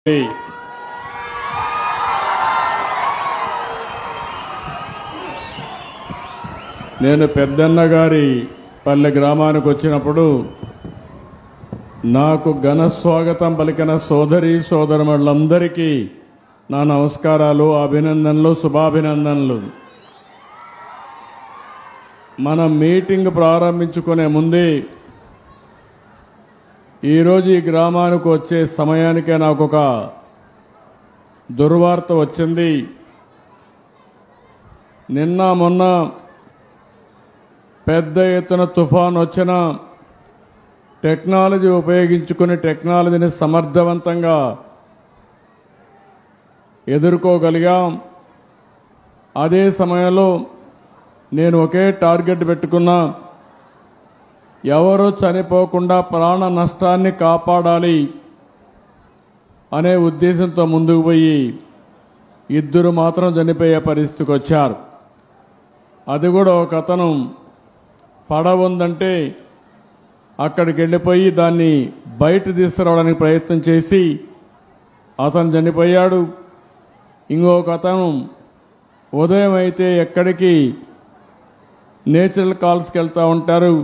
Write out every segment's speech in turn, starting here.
నేను పెద్దన్న గారి పల్లె గ్రామానికి వచ్చినప్పుడు నాకు ఘన స్వాగతం పలికిన సోదరి సోదరులందరికీ నా నమస్కారాలు, అభినందనలు, శుభాభినందనలు. మనం మీటింగ్ ప్రారంభించుకునే ముందే ఈరోజు ఈ గ్రామానికి వచ్చే సమయానికే నాకు ఒక దుర్వార్త వచ్చింది. నిన్న మొన్న పెద్ద ఎత్తున తుఫాన్ వచ్చిన టెక్నాలజీ ఉపయోగించుకుని టెక్నాలజీని సమర్థవంతంగా ఎదుర్కోగలిగాం. అదే సమయంలో నేను ఒకే టార్గెట్ పెట్టుకున్నా, ఎవరూ చనిపోకుండా ప్రాణ నష్టాన్ని కాపాడాలి అనే ఉద్దేశంతో ముందుకు పోయి ఇద్దరు మాత్రం చనిపోయే పరిస్థితికి వచ్చారు. అది కూడా ఒక అతను పడవ ఉందంటే అక్కడికి వెళ్ళిపోయి దాన్ని బయట తీసుకురావడానికి ప్రయత్నం చేసి అతను చనిపోయాడు. ఇంకొక అతను ఉదయం అయితే ఎక్కడికి నేచురల్ కాల్స్కి వెళ్తూ ఉంటారు,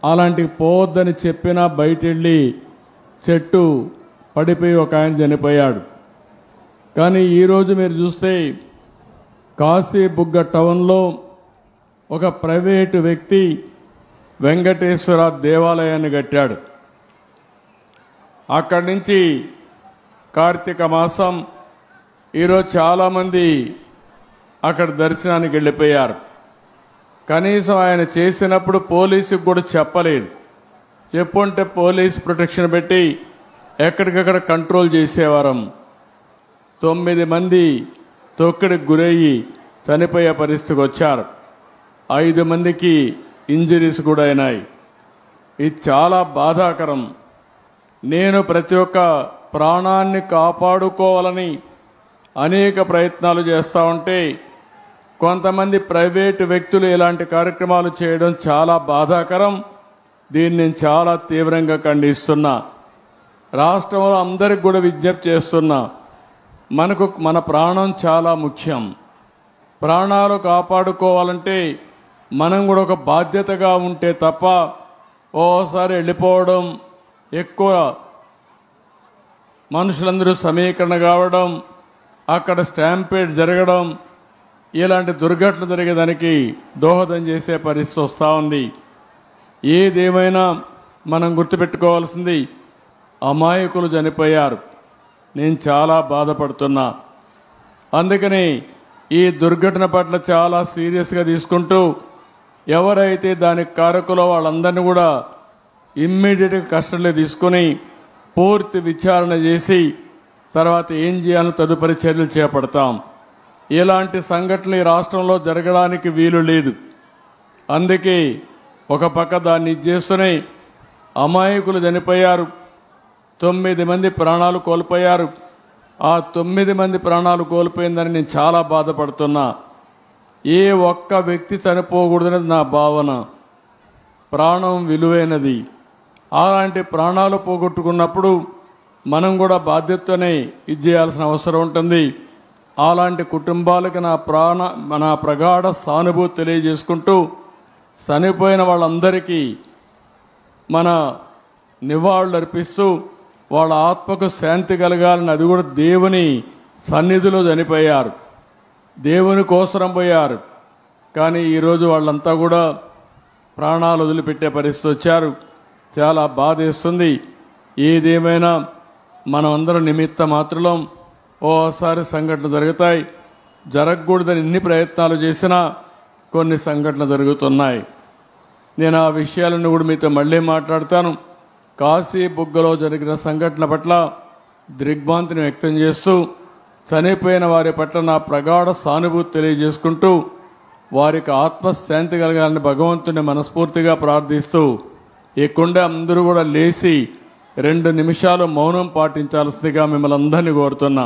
అలాంటికి పోవద్దని చెప్పినా బయట వెళ్ళి చెట్టు పడిపోయి ఒక ఆయన చనిపోయాడు. కానీ ఈరోజు మీరు చూస్తే కాశీబుగ్గ టౌన్లో ఒక ప్రైవేటు వ్యక్తి వెంకటేశ్వర దేవాలయాన్ని కట్టాడు. అక్కడి నుంచి కార్తీక మాసం ఈరోజు చాలామంది అక్కడ దర్శనానికి వెళ్ళిపోయారు. కనీసం ఆయన చేసినప్పుడు పోలీసుకు కూడా చెప్పలేదు. చెప్పుంటే పోలీస్ ప్రొటెక్షన్ పెట్టి ఎక్కడికక్కడ కంట్రోల్ చేసేవారం. 9 మంది తొక్కిడికి గురయ్యి చనిపోయే పరిస్థితికి వచ్చారు. 5 మందికి ఇంజరీస్ కూడా అయినాయి. ఇది చాలా బాధాకరం. నేను ప్రతి ఒక్క ప్రాణాన్ని కాపాడుకోవాలని అనేక ప్రయత్నాలు చేస్తూ ఉంటే కొంతమంది ప్రైవేటు వ్యక్తులు ఇలాంటి కార్యక్రమాలు చేయడం చాలా బాధాకరం. దీన్ని నేను చాలా తీవ్రంగా ఖండిస్తున్నా. రాష్ట్రంలో అందరికి కూడా విజ్ఞప్తి చేస్తున్నా, మన ప్రాణం చాలా ముఖ్యం. ప్రాణాలు కాపాడుకోవాలంటే మనం కూడా ఒక బాధ్యతగా ఉంటే తప్ప ఓసారి వెళ్ళిపోవడం, ఎక్కువ మనుషులందరూ సమీకరణ కావడం, అక్కడ స్టాంపేడ్ జరగడం, ఇలాంటి దుర్ఘటనలు జరిగేదానికి దోహదం చేసే పరిస్థితి వస్తూ ఉంది. ఏదేమైనా మనం గుర్తుపెట్టుకోవాల్సింది, అమాయకులు చనిపోయారు. నేను చాలా బాధపడుతున్నా. అందుకని ఈ దుర్ఘటన పట్ల చాలా సీరియస్గా తీసుకుంటూ ఎవరైతే దానికి కారకులో వాళ్ళందరినీ కూడా ఇమ్మీడియట్గా కస్టడీలో తీసుకుని పూర్తి విచారణ చేసి తర్వాత ఏం చేయాలో తదుపరి చర్యలు చేపడతాం. ఇలాంటి సంఘటనలు ఈ రాష్ట్రంలో జరగడానికి వీలు లేదు. అందుకే ఒక పక్క దాన్ని చేస్తూనే అమాయకులు చనిపోయారు. 9 మంది ప్రాణాలు కోల్పోయారు. ఆ 9 మంది ప్రాణాలు కోల్పోయిందని నేను చాలా బాధపడుతున్నా. ఏ ఒక్క వ్యక్తి చనిపోకూడదనేది నా భావన. ప్రాణం విలువైనది. అలాంటి ప్రాణాలు పోగొట్టుకున్నప్పుడు మనం కూడా బాధ్యతనే ఇది చేయాల్సిన అవసరం ఉంటుంది. అలాంటి కుటుంబాలకు నా ప్రగాఢ సానుభూతి తెలియజేసుకుంటూ చనిపోయిన వాళ్ళందరికీ మన నివాళులు అర్పిస్తూ వాళ్ళ ఆత్మకు శాంతి కలగాలని, అది కూడా దేవుని సన్నిధిలో చనిపోయారు, దేవుని కోసరం పోయారు. కానీ ఈరోజు వాళ్ళంతా కూడా ప్రాణాలు వదిలిపెట్టే పరిస్థితి వచ్చారు. చాలా బాధేస్తుంది. ఏదేమైనా మనం అందరం నిమిత్త మాత్రం. ఓసారి సంఘటనలు జరుగుతాయి. జరగకూడదని ఎన్ని ప్రయత్నాలు చేసినా కొన్ని సంఘటనలు జరుగుతున్నాయి. నేను ఆ విషయాలను కూడా మీతో మళ్ళీ మాట్లాడతాను. కాశీబుగ్గలో జరిగిన సంఘటన పట్ల దిగ్భ్రాంతిని వ్యక్తం చేస్తూ చనిపోయిన వారి పట్ల నా ప్రగాఢ సానుభూతి తెలియజేసుకుంటూ వారికి ఆత్మశాంతి కలగాలని భగవంతుని మనస్ఫూర్తిగా ప్రార్థిస్తూ ఇక్కడే అందరూ కూడా లేచి 2 నిమిషాలు మౌనం పాటించాల్సిందిగా మిమ్మల్ని అందరినీ కోరుతున్నా.